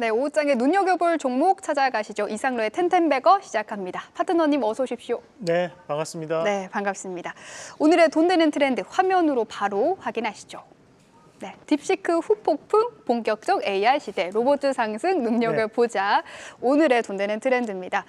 네, 오후장에 눈여겨볼 종목 찾아가시죠. 이상로의 텐텐베거 시작합니다. 파트너님 어서 오십시오. 네, 반갑습니다. 네, 반갑습니다. 오늘의 돈 되는 트렌드 화면으로 바로 확인하시죠. 네, 딥시크 후폭풍, 본격적 AI 시대, 로봇 상승 눈여겨보자. 오늘의 돈 되는 트렌드입니다.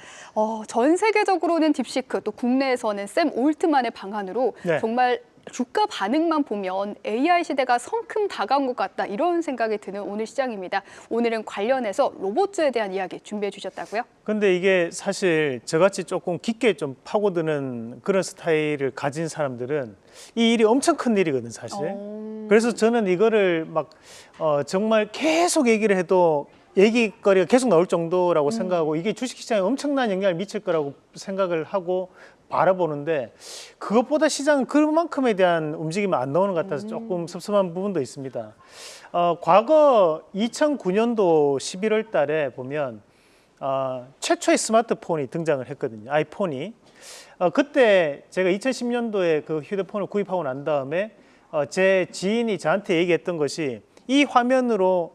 전 세계적으로는 딥시크, 또 국내에서는 샘 올트만의 방안으로 정말 주가 반응만 보면 AI 시대가 성큼 다가온 것 같다 이런 생각이 드는 오늘 시장입니다. 오늘은 관련해서 로봇에 대한 이야기 준비해 주셨다고요? 근데 이게 사실 저같이 조금 깊게 좀 파고드는 그런 스타일을 가진 사람들은 이 일이 엄청 큰 일이거든 사실. 그래서 저는 이거를 막 정말 계속 얘기를 해도 얘기거리가 계속 나올 정도라고 생각하고 이게 주식시장에 엄청난 영향을 미칠 거라고 생각을 하고 바라보는데 그것보다 시장은 그만큼에 대한 움직임이 안 나오는 것 같아서 조금 섭섭한 부분도 있습니다. 과거 2009년도 11월 달에 보면 최초의 스마트폰이 등장을 했거든요. 아이폰이. 그때 제가 2010년도에 그 휴대폰을 구입하고 난 다음에 제 지인이 저한테 얘기했던 것이 이 화면으로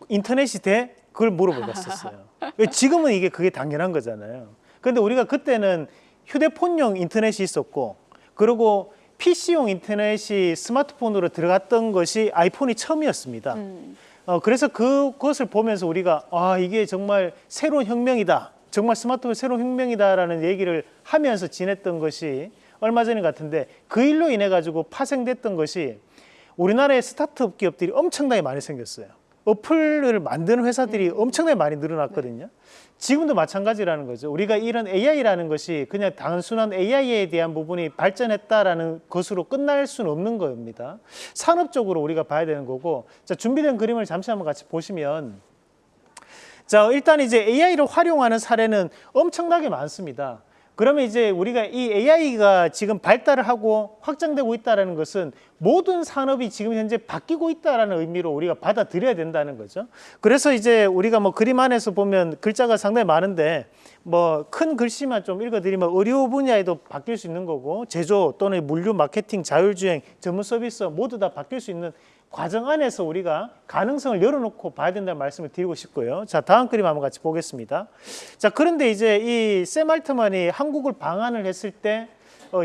인터넷이 돼? 그걸 물어봤었어요. 지금은 그게 당연한 거잖아요. 근데 우리가 그때는 휴대폰용 인터넷이 있었고 그리고 PC용 인터넷이 스마트폰으로 들어갔던 것이 아이폰이 처음이었습니다. 그래서 그것을 보면서 우리가 이게 정말 새로운 혁명이다. 정말 스마트폰 새로운 혁명이다라는 얘기를 하면서 지냈던 것이 얼마 전인 것 같은데 그 일로 인해 가지고 파생됐던 것이 우리나라의 스타트업 기업들이 엄청나게 많이 생겼어요. 어플을 만드는 회사들이 엄청나게 많이 늘어났거든요. 지금도 마찬가지라는 거죠. 우리가 이런 AI라는 것이 그냥 단순한 AI에 대한 부분이 발전했다라는 것으로 끝날 수는 없는 겁니다. 산업적으로 우리가 봐야 되는 거고, 자, 준비된 그림을 잠시 한번 같이 보시면, 자, 일단 이제 AI를 활용하는 사례는 엄청나게 많습니다. 그러면 이제 우리가 이 AI가 지금 발달을 하고 확장되고 있다는 것은 모든 산업이 지금 현재 바뀌고 있다는 의미로 우리가 받아들여야 된다는 거죠. 그래서 이제 우리가 뭐 그림 안에서 보면 글자가 상당히 많은데 뭐 큰 글씨만 좀 읽어드리면 의료 분야에도 바뀔 수 있는 거고 제조 또는 물류, 마케팅, 자율주행, 전문 서비스 모두 다 바뀔 수 있는 과정 안에서 우리가 가능성을 열어놓고 봐야 된다는 말씀을 드리고 싶고요. 자, 다음 그림 한번 같이 보겠습니다. 자, 그런데 이제 이 샘 알트만이 한국을 방한을 했을 때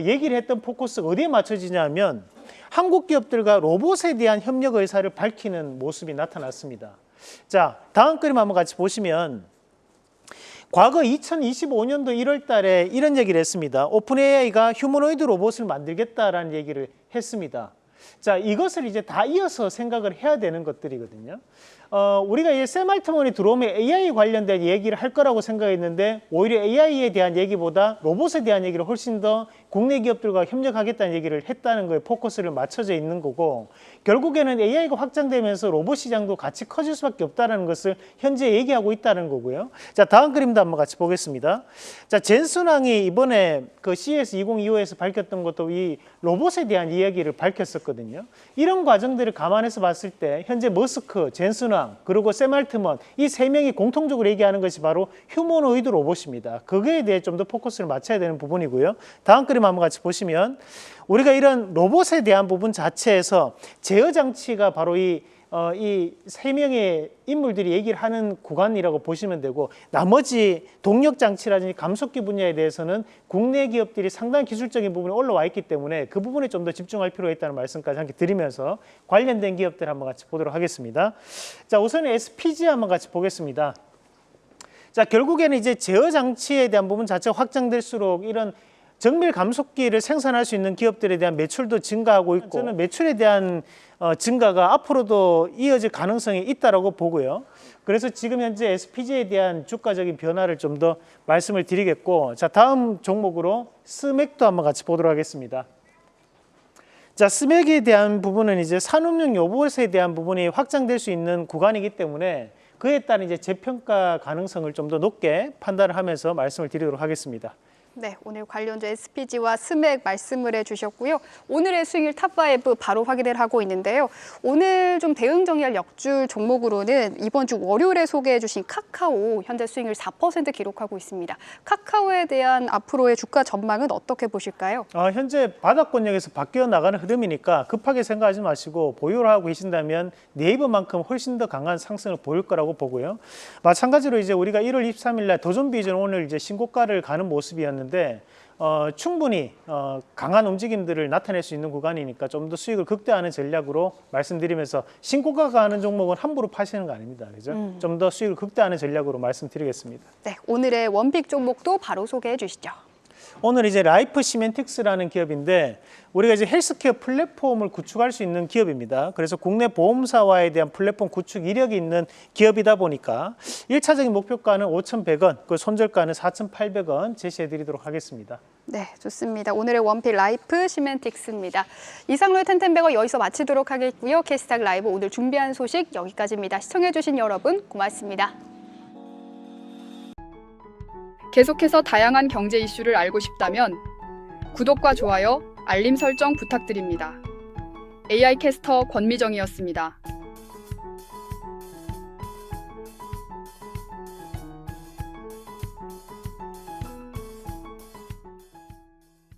얘기를 했던 포커스가 어디에 맞춰지냐면 한국 기업들과 로봇에 대한 협력 의사를 밝히는 모습이 나타났습니다. 자, 다음 그림 한번 같이 보시면 과거 2025년도 1월 달에 이런 얘기를 했습니다. 오픈 AI가 휴머노이드 로봇을 만들겠다라는 얘기를 했습니다. 자, 이것을 이제 다 이어서 생각을 해야 되는 것들이거든요. 우리가 이 샘 알트만이 들어오면 AI 관련된 얘기를 할 거라고 생각했는데 오히려 AI에 대한 얘기보다 로봇에 대한 얘기를 훨씬 더 국내 기업들과 협력하겠다는 얘기를 했다는 거에 포커스를 맞춰져 있는 거고 결국에는 AI가 확장되면서 로봇 시장도 같이 커질 수밖에 없다는 것을 현재 얘기하고 있다는 거고요. 자, 다음 그림도 한번 같이 보겠습니다. 자, 젠슨왕이 이번에 그 CES 2025에서 밝혔던 것도 이 로봇에 대한 이야기를 밝혔었거든요. 이런 과정들을 감안해서 봤을 때 현재 머스크, 젠슨왕 그리고 샘 알트먼 이 세 명이 공통적으로 얘기하는 것이 바로 휴머노이드 로봇입니다. 그거에 대해 좀 더 포커스를 맞춰야 되는 부분이고요. 다음 그림 한번 같이 보시면 우리가 이런 로봇에 대한 부분 자체에서 제어 장치가 바로 이 세 명의 인물들이 얘기를 하는 구간이라고 보시면 되고 나머지 동력 장치라든지 감속기 분야에 대해서는 국내 기업들이 상당히 기술적인 부분이 올라와 있기 때문에 그 부분에 좀 더 집중할 필요가 있다는 말씀까지 함께 드리면서 관련된 기업들 한번 같이 보도록 하겠습니다. 자, 우선 SPG 한번 같이 보겠습니다. 자, 결국에는 이제 제어 장치에 대한 부분 자체가 확장될수록 이런 정밀 감속기를 생산할 수 있는 기업들에 대한 매출도 증가하고 있고 저는 매출에 대한 증가가 앞으로도 이어질 가능성이 있다고 보고요. 그래서 지금 현재 SPG에 대한 주가적인 변화를 좀 더 말씀을 드리겠고 자, 다음 종목으로 스맥도 한번 같이 보도록 하겠습니다. 자, 스맥에 대한 부분은 이제 산업용 로봇에 대한 부분이 확장될 수 있는 구간이기 때문에 그에 따른 이제 재평가 가능성을 좀 더 높게 판단을 하면서 말씀을 드리도록 하겠습니다. 네, 오늘 관련주 SPG와 스맥 말씀을 해주셨고요. 오늘의 수익률 탑5 바로 확인을 하고 있는데요. 오늘 좀 대응 정리할 역줄 종목으로는 이번 주 월요일에 소개해 주신 카카오 현재 수익률 4% 기록하고 있습니다. 카카오에 대한 앞으로의 주가 전망은 어떻게 보실까요? 현재 바닥권역에서 바뀌어 나가는 흐름이니까 급하게 생각하지 마시고 보유를 하고 계신다면 네이버만큼 훨씬 더 강한 상승을 보일 거라고 보고요. 마찬가지로 이제 우리가 1월 23일 날 도전비전 오늘 이제 신고가를 가는 모습이었는데 충분히 강한 움직임들을 나타낼 수 있는 구간이니까 좀 더 수익을 극대화하는 전략으로 말씀드리면서 신고가 가는 종목은 함부로 파시는 거 아닙니다. 그죠? 좀 더 수익을 극대화하는 전략으로 말씀드리겠습니다. 네, 오늘의 원픽 종목도 바로 소개해 주시죠. 오늘 이제 라이프 시멘틱스라는 기업인데 우리가 이제 헬스케어 플랫폼을 구축할 수 있는 기업입니다. 그래서 국내 보험사와에 대한 플랫폼 구축 이력이 있는 기업이다 보니까 1차적인 목표가는 5,100원, 그 손절가는 4,800원 제시해 드리도록 하겠습니다. 네, 좋습니다. 오늘의 원픽 라이프 시멘틱스입니다. 이상로의 텐텐베거 여기서 마치도록 하겠고요. 캐스탁 라이브 오늘 준비한 소식 여기까지입니다. 시청해 주신 여러분 고맙습니다. 계속해서 다양한 경제 이슈를 알고 싶다면 구독과 좋아요, 알림 설정 부탁드립니다. AI 캐스터 권미정이었습니다.